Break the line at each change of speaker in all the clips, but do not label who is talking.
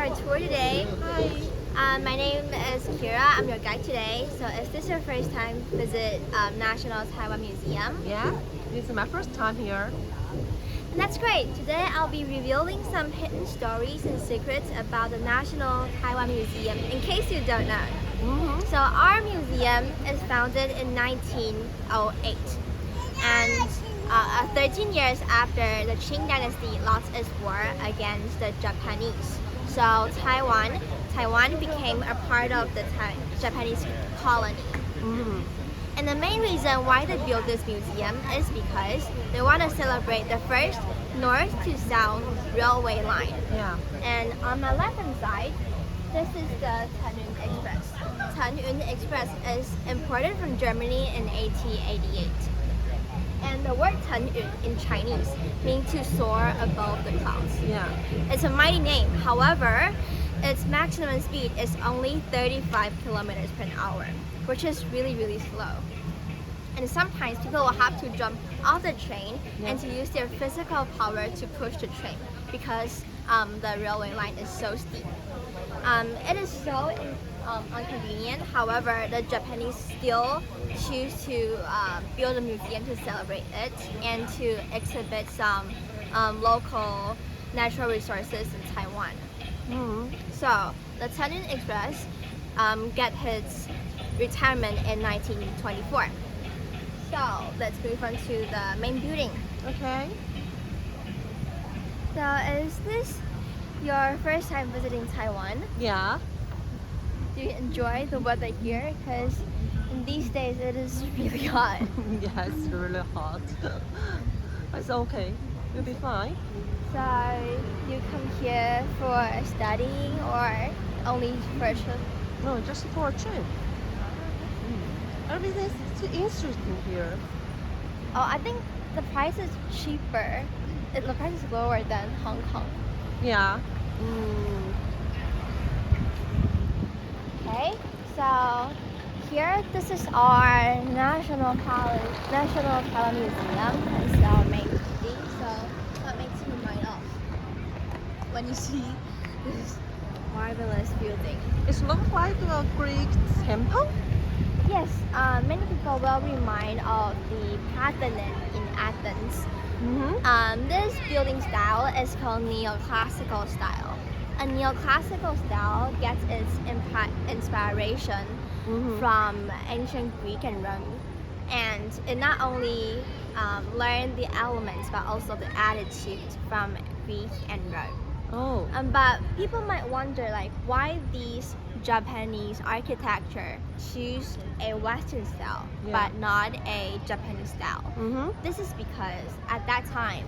our tour today.
Hi.
My name is Kira. I'm your guide today. So is this your first time visit National Taiwan Museum?
Yeah, this is my first time here.
And that's great. Today I'll be revealing some hidden stories and secrets about the National Taiwan Museum in case you don't know. So our museum is founded in 1908 and 13 years after the Qing dynasty lost its war against the Japanese. So Taiwan became a part of the Japanese colony. And the main reason why they built this museum is because they want to celebrate the first north to south railway line.
Yeah.
And on my left hand side, this is the Tanyun Express. Tanyun Express is imported from Germany in 1888. And the word Tanyun in Chinese means to soar above the clouds.
Yeah.
It's a mighty name. However, its maximum speed is only 35 kilometers per hour, which is really, really slow. And sometimes people will have to jump off the train and to use their physical power to push the train because the railway line is so steep. It is so inconvenient. However, the Japanese still choose to build a museum to celebrate it and to exhibit some local natural resources in Taiwan. So the Tanyun Express got its retirement in 1924. So let's move on to the main building.
Okay.
So is this your first time visiting Taiwan?
Yeah.
Do you enjoy the weather here? Because in these days it is really hot.
Yeah, it's really hot. It's okay. You'll be fine.
So you come here for studying or only for a trip?
No, just for a trip. Everything is too interesting here.
Oh, I think the price is cheaper. The price is lower than Hong Kong.
Yeah.
Okay, so here this is our National Taiwan Museum. It's our main building, so that makes you mind off when you see this marvelous building.
It looks like a Greek temple.
Yes, many people will remind of the Parthenon in Athens. This building style is called neoclassical style. A neoclassical style gets its inspiration from ancient Greek and Rome, and it not only learned the elements but also the attitude from Greek and Rome.
Oh.
But people might wonder why these Japanese architecture choose a Western style but not a Japanese style. This is because at that time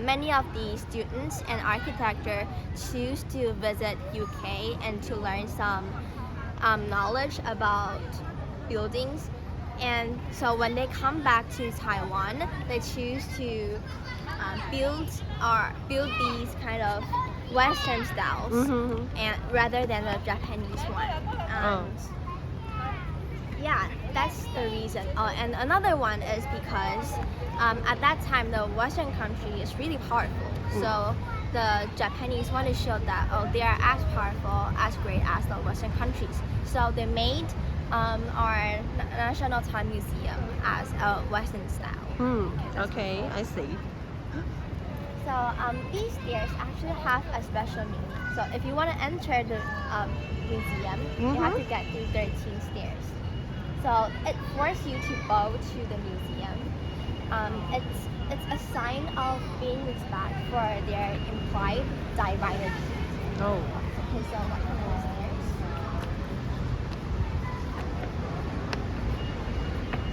many of the students and architecture choose to visit UK and to learn some knowledge about buildings, and so when they come back to Taiwan they choose to build these kind of Western styles and rather than the Japanese one. Yeah, that's the reason. And another one is because at that time the Western country is really powerful. So the Japanese want to show that they are as powerful, as great as the Western countries. So they made our National Taiwan Museum as a Western style.
Okay, I see.
So these stairs actually have a special meaning. So if you want to enter the museum, you have to get through 13 stairs. So it forces you to bow to the museum. It's a sign of being respect for their implied divinity.
Oh.
Okay, so what kind of stairs?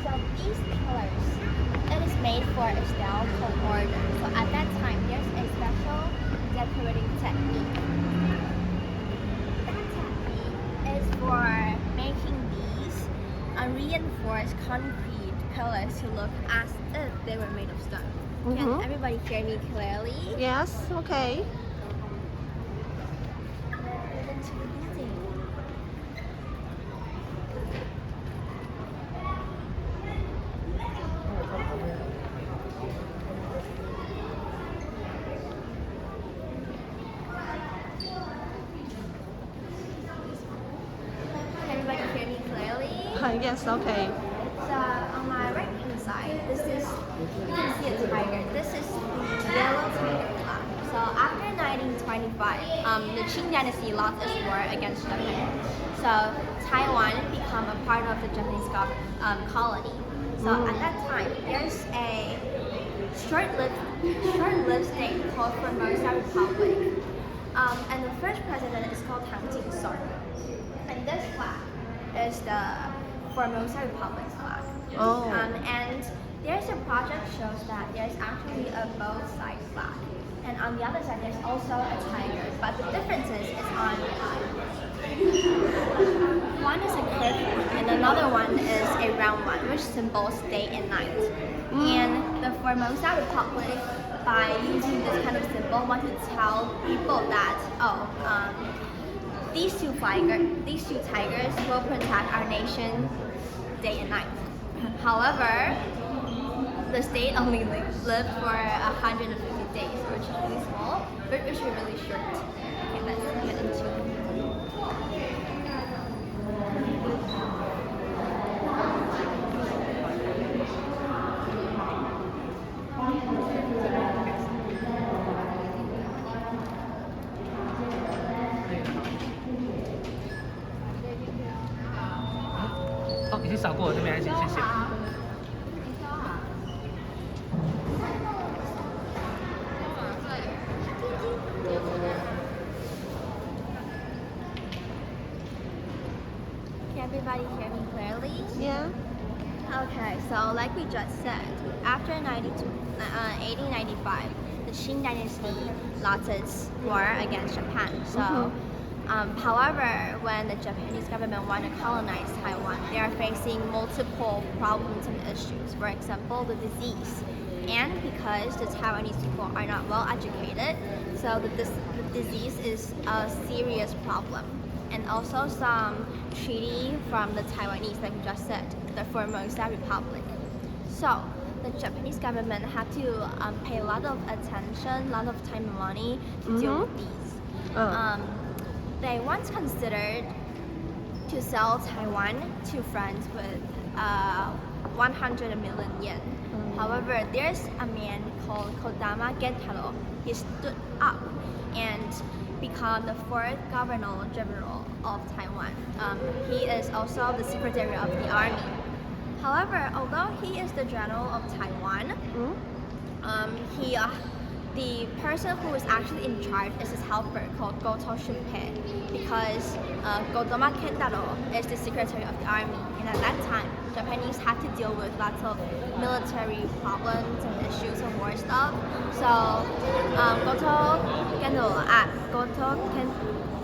So these pillars, it is made for a style called order. So at that time, there's a special decorating technique. That technique is for making these reinforced concrete pillars to look as if they were made of stone. Can everybody hear me clearly?
Yes, okay.
Move into the building.
Yes, okay.
So on my right hand side, this is, you can see a tiger. This is the yellow tiger flag. So after 1925, the Qing dynasty lost its war against Japan. So Taiwan became a part of the Japanese colony. So at that time, there's a short-lived state called Formosa Republic. And the first president is called Tang Jing-song. And this flag is the Formosa Republic's flag.
Oh.
And there's a project shows that there's actually a both side flag. And on the other side, there's also a tiger. But the difference is on one is a curved one, and another one is a round one, which symbols day and night. And the Formosa Republic, by using this kind of symbol, want to tell people that these two tigers will protect our nation day and night. However, the state only lived for 150 days, which is really small, but which is really short. Okay, let's get into it.
哦，已经扫过我这边，还行，谢谢。
Can everybody hear me clearly?
Yeah.
Okay, so like we just said, after 1895, the Qing dynasty lost its war against Japan. So, however, when the Japanese government want to colonize Taiwan, they are facing multiple problems and issues. For example, the disease. And because the Taiwanese people are not well educated, so the disease is a serious problem. And also some treaty from the Taiwanese, like we just said, the Formosa Republic. So the Japanese government had to pay a lot of attention, a lot of time and money to deal with these. They once considered to sell Taiwan to France with 100 million yen. However, there's a man called Kodama Gentaro. He stood up and become the fourth governor-general of Taiwan. He is also the secretary of the army. However, although he is the general of Taiwan, the person who is actually in charge is his helper called Goto Shunpei, because Kodama Kentaro is the secretary of the army. And at that time, Japanese had to deal with lots of military problems and issues and war stuff. So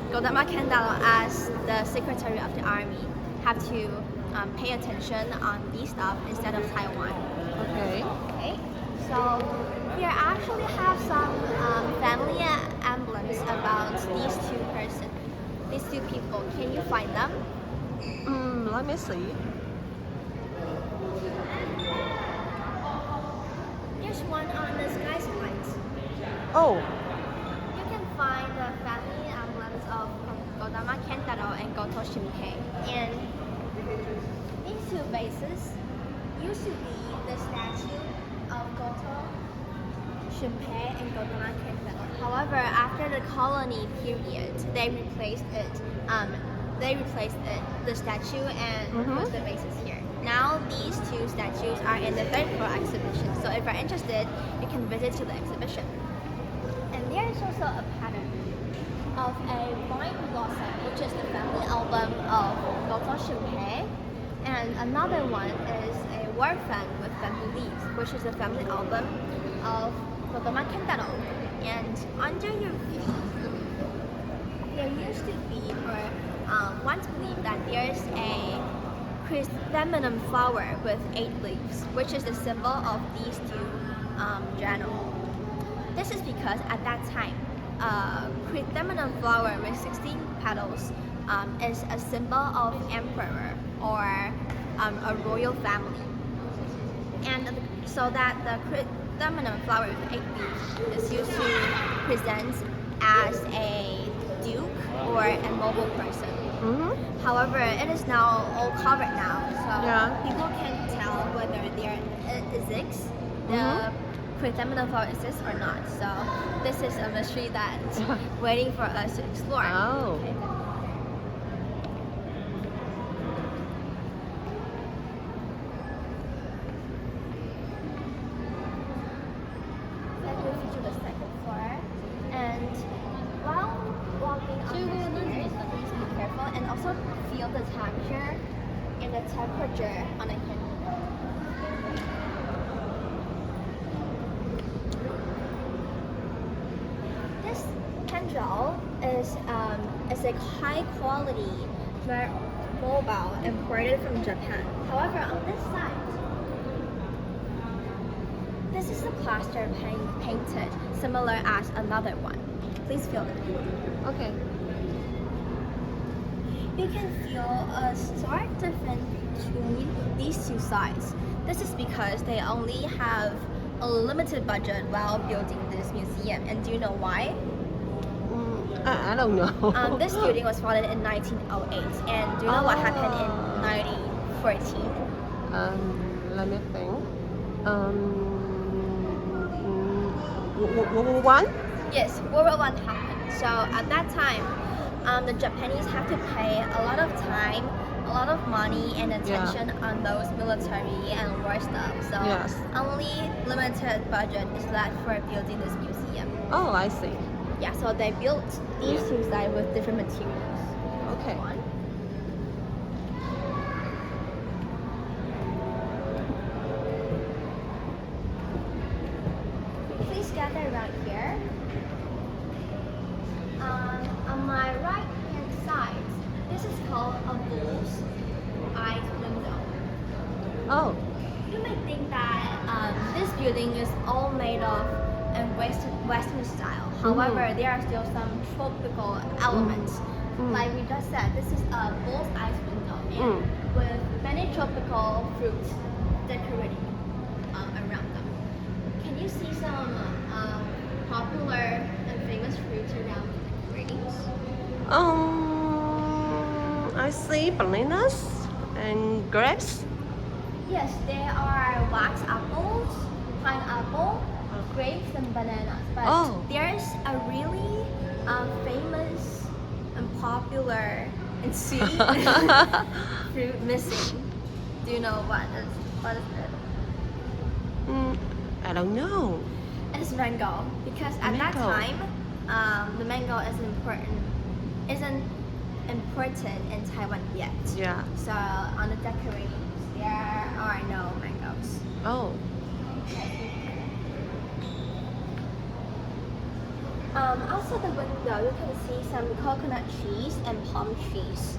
Kodama Kentaro, as the secretary of the army, have to pay attention on these stuff instead of Taiwan.
Okay.
Okay. So here I actually have some family emblems about these two people. Can you find them?
Let me see.
There's one on the sky slides.
Oh.
You can find the family emblems of Kodama Kentaro and Goto Shunpei. And these two vases used to be the statue of Goto Shunpei and Kodama Kentaro. However, after the colony period, they replaced the statue, and put the vases here. Now these two statues are in the third floor exhibition. So if you're interested, you can visit to the exhibition. And there is also a pattern of a wine blossom, which is the family album of Goto Shunpei. And another one is a war fan with bamboo leaves, which is the family album of Kodama Kentaro. And under your view, there used to be, or once believed that there's a chrysanthemum flower with 8 leaves, which is the symbol of these two generals. This is because at that time, chrysanthemum flower with 16 petals is a symbol of emperor or a royal family. And so that the chrysanthemum flower with 8 leaves is used to present as a duke or a noble person. However, it is now all covered now, so
Yeah.
people can tell whether there exists the chrysanthemum flower exists or not. So this is a mystery that's waiting for us to explore.
Oh.
Okay. Let me feature the second floor. And while walking up the stairs, please be careful and also feel the texture and the temperature on the candle. This candle is like high quality, very mobile, imported from Japan. However, on this side, this is the plaster painted, similar as another one. Please feel it.
Okay.
You can feel a stark difference between these two sides. This is because they only have a limited budget while building this museum. And do you know why?
I don't know.
This building was founded in 1908. And do you know what happened in 1914?
Let me think. One?
Yes, World War I happened. So at that time, the Japanese have to pay a lot of time, a lot of money and attention on those military and war stuff. So
Yes.
only limited budget is left for building this museum.
Oh, I see.
Yeah, so they built these two sides with different materials.
Okay.
One. Please gather around here. On my right hand side, this is called a bull's eye window.
Oh.
You may think that this building is all made of in Western style. However, there are still some tropical elements. Like we just said, this is a bull's eye window and with many tropical fruits decorating around them. Can you see some popular and famous fruits around the decoratings?
I see bananas and grapes.
Yes, there are wax apples, pineapple, grapes, and bananas. But there's a really famous and popular and sweet fruit missing. Do you know what is it?
I don't know.
It's mango. Because at that
Mango.
time, the mango isn't imported in Taiwan yet.
Yeah.
So on the decoratings, there are no mangoes.
Oh.
Also the window, you can see some coconut trees and palm trees.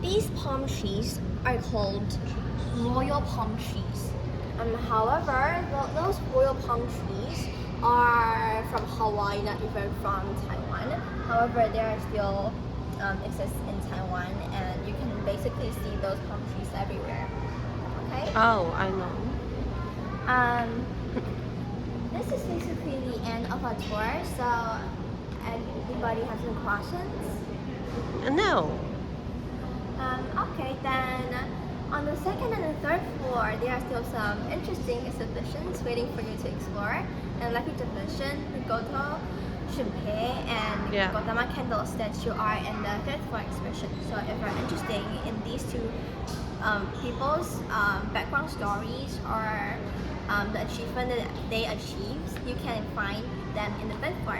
These palm trees are called royal palm trees. However, those royal palm trees are from Hawaii, not even from Taiwan. However, they are still exist in Taiwan, and you can basically see those palm trees everywhere. Okay.
Oh, I know.
This is basically the end of our tour. So, anybody have some questions?
No.
Okay, then on the second and the third floor, there are still some interesting exhibitions waiting for you to explore. And like we just mentioned, the Goto Shinpei and Gautama candle statue are in the third floor exhibition. So if you're interested in these two people's background stories or the achievement that they achieved, you can find them in the third floor.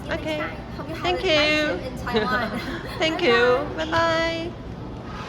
See you next time. Hope you have
Thank
a nice
you.
trip in Taiwan.
Thank
Bye-bye.
you. Bye bye.